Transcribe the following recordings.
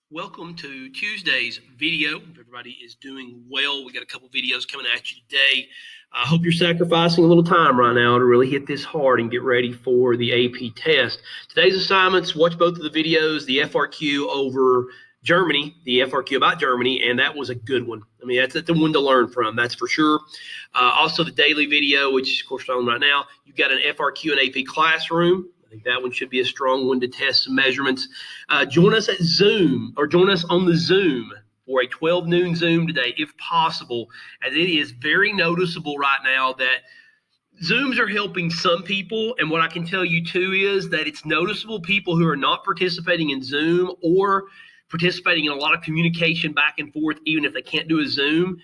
Welcome to Tuesday's video. Hope everybody is doing well. We got a couple videos coming at you today. I hope you're sacrificing a little time right now to really hit this hard and get ready for the AP test. Today's assignments, watch both of the videos, the FRQ over Germany, the FRQ about Germany, and that was a good one. I mean, that's the one to learn from, that's for sure. Also the daily video, which of course we're on right now. You've got an FRQ and AP classroom. I think that one should be a strong one to test some measurements. Join us at Zoom, or join us on the Zoom for a 12 noon Zoom today, if possible, as it is very noticeable right now that Zooms are helping some people. And what I can tell you too is that it's noticeable people who are not participating in Zoom or participating in a lot of communication back and forth, even if they can't do a Zoom,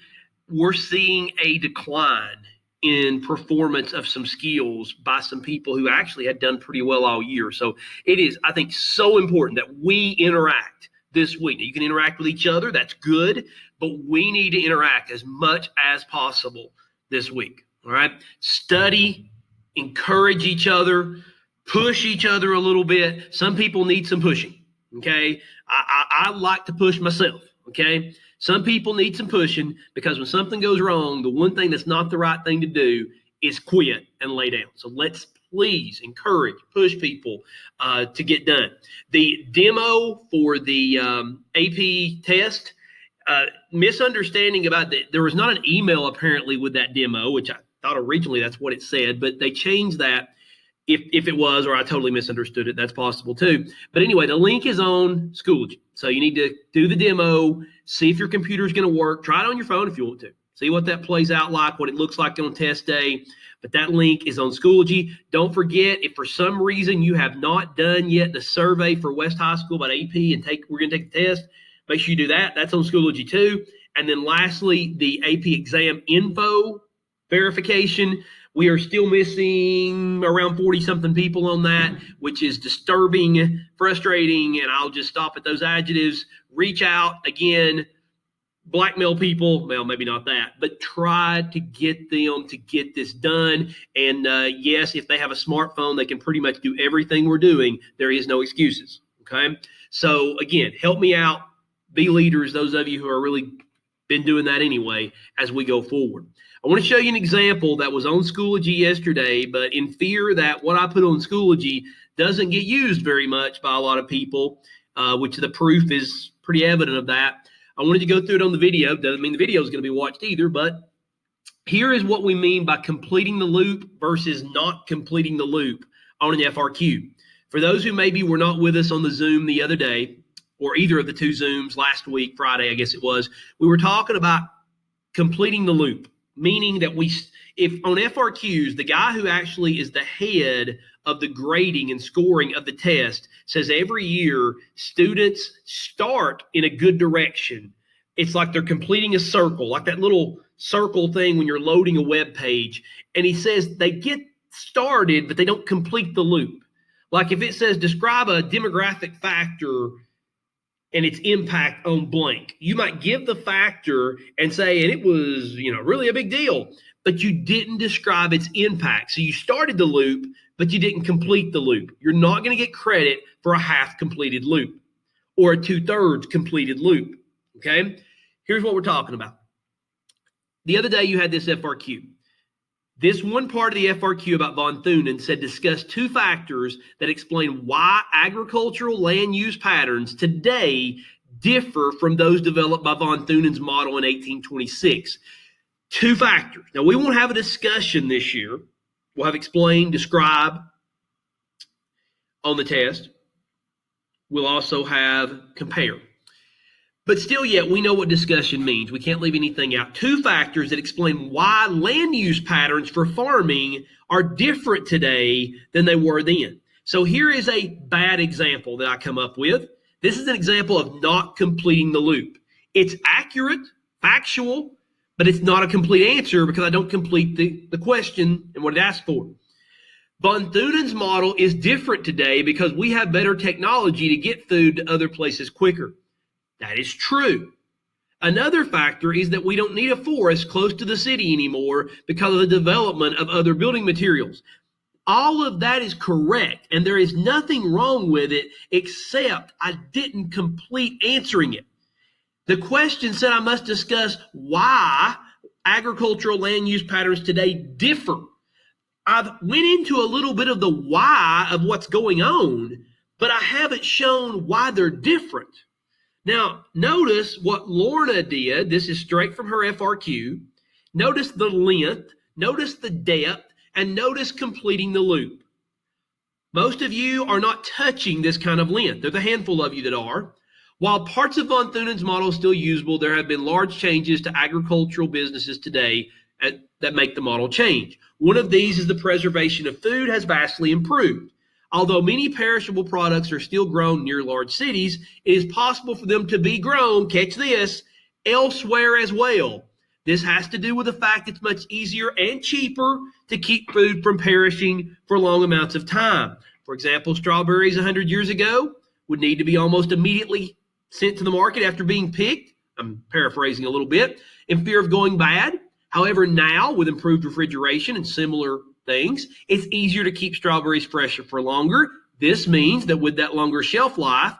we're seeing a decline in performance of some skills by some people who actually had done pretty well all year. So it is, I think, so important that we interact this week. Now, you can interact with each other, that's good, but we need to interact as much as possible this week. All right. Study, encourage each other, push each other a little bit. Some people need some pushing. Okay. I like to push myself. Okay. Some people need some pushing, because when something goes wrong, the one thing that's not the right thing to do is quit and lay down. So let's please encourage, push people to get done. The demo for the AP test, misunderstanding about that. There was not an email apparently with that demo, which I thought originally that's what it said, but they changed that. If it was, or I totally misunderstood it, that's possible too. But anyway, the link is on Schoology. So you need to do the demo, see if your computer is going to work. Try it on your phone if you want to. See what that plays out like, what it looks like on test day. But that link is on Schoology. Don't forget, if for some reason you have not done yet the survey for West High School about AP and we're going to take the test, make sure you do that. That's on Schoology too. And then lastly, the AP exam info verification. We are still missing around 40-something people on that, which is disturbing, frustrating, and I'll just stop at those adjectives. Reach out again, blackmail people. Well, maybe not that, but try to get them to get this done. And yes, if they have a smartphone, they can pretty much do everything we're doing. There is no excuses. Okay. So again, help me out. Be leaders, those of you who are really been doing that anyway, as we go forward. I want to show you an example that was on Schoology yesterday, but in fear that what I put on Schoology doesn't get used very much by a lot of people, which the proof is pretty evident of that. I wanted to go through it on the video. Doesn't mean the video is going to be watched either, but here is what we mean by completing the loop versus not completing the loop on an FRQ. For those who maybe were not with us on the Zoom the other day, or either of the two Zooms last week, Friday, I guess it was, we were talking about completing the loop, meaning that if on FRQs, the guy who actually is the head of the grading and scoring of the test says every year students start in a good direction. It's like they're completing a circle, like that little circle thing when you're loading a web page. And he says they get started, but they don't complete the loop. Like if it says describe a demographic factor and its impact on blank, you might give the factor and say, and it was, really a big deal, but you didn't describe its impact. So you started the loop, but you didn't complete the loop. You're not going to get credit for a half completed loop or a 2/3 completed loop. Okay. Here's what we're talking about. The other day you had this FRQ. This one part of the FRQ about von Thunen said discuss two factors that explain why agricultural land use patterns today differ from those developed by von Thunen's model in 1826. Two factors. Now, we won't have a discussion this year. We'll have explain, describe on the test. We'll also have compare. But still yet, we know what discussion means. We can't leave anything out. Two factors that explain why land use patterns for farming are different today than they were then. So here is a bad example that I come up with. This is an example of not completing the loop. It's accurate, factual, but it's not a complete answer because I don't complete the question and what it asked for. Von Thunen's model is different today because we have better technology to get food to other places quicker. That is true. Another factor is that we don't need a forest close to the city anymore because of the development of other building materials. All of that is correct, and there is nothing wrong with it except I didn't complete answering it. The question said I must discuss why agricultural land use patterns today differ. I've went into a little bit of the why of what's going on, but I haven't shown why they're different. Now, notice what Lorna did. This is straight from her FRQ. Notice the length, notice the depth, and notice completing the loop. Most of you are not touching this kind of length. There's a handful of you that are. While parts of von Thunen's model is still usable, there have been large changes to agricultural businesses today that make the model change. One of these is the preservation of food has vastly improved. Although many perishable products are still grown near large cities, it is possible for them to be grown, catch this, elsewhere as well. This has to do with the fact it's much easier and cheaper to keep food from perishing for long amounts of time. For example, strawberries 100 years ago would need to be almost immediately sent to the market after being picked. I'm paraphrasing a little bit, in fear of going bad. However, now with improved refrigeration and similar things, it's easier to keep strawberries fresher for longer. This means that with that longer shelf life,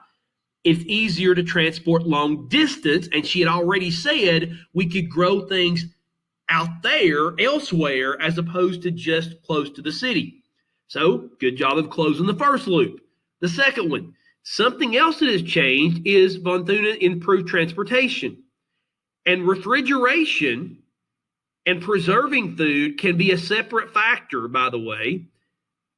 it's easier to transport long distance. And she had already said we could grow things out there elsewhere as opposed to just close to the city. So good job of closing the first loop. The second one, something else that has changed is von Thunen improved transportation. And refrigeration and preserving food can be a separate factor, by the way,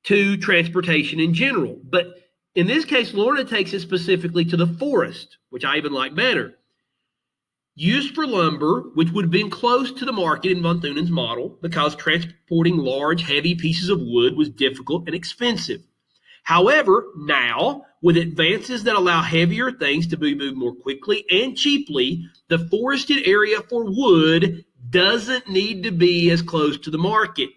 to transportation in general. But in this case, Lorna takes it specifically to the forest, which I even like better. Used for lumber, which would have been close to the market in von Thunen's model because transporting large, heavy pieces of wood was difficult and expensive. However, now, with advances that allow heavier things to be moved more quickly and cheaply, the forested area for wood doesn't need to be as close to the market.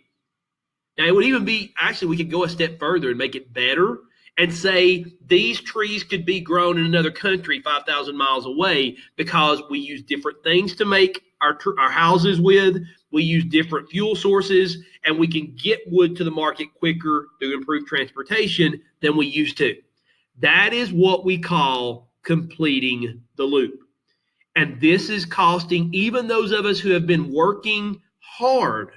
Now, it would even be, actually, we could go a step further and make it better and say these trees could be grown in another country 5,000 miles away because we use different things to make our houses with. We use different fuel sources, and we can get wood to the market quicker through improved transportation than we used to. That is what we call completing the loop. And this is costing even those of us who have been working hard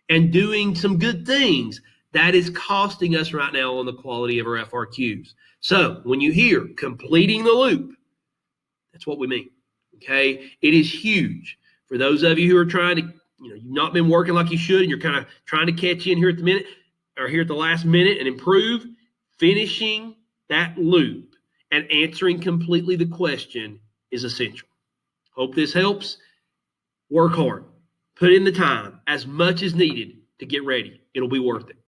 and doing some good things, that is costing us right now on the quality of our FRQs. So when you hear completing the loop, that's what we mean, okay? It is huge. For those of you who are trying to, you've not been working like you should and you're kind of trying to catch in here at the minute or here at the last minute and improve, finishing that loop and answering completely the question is essential. Hope this helps. Work hard. Put in the time as much as needed to get ready. It'll be worth it.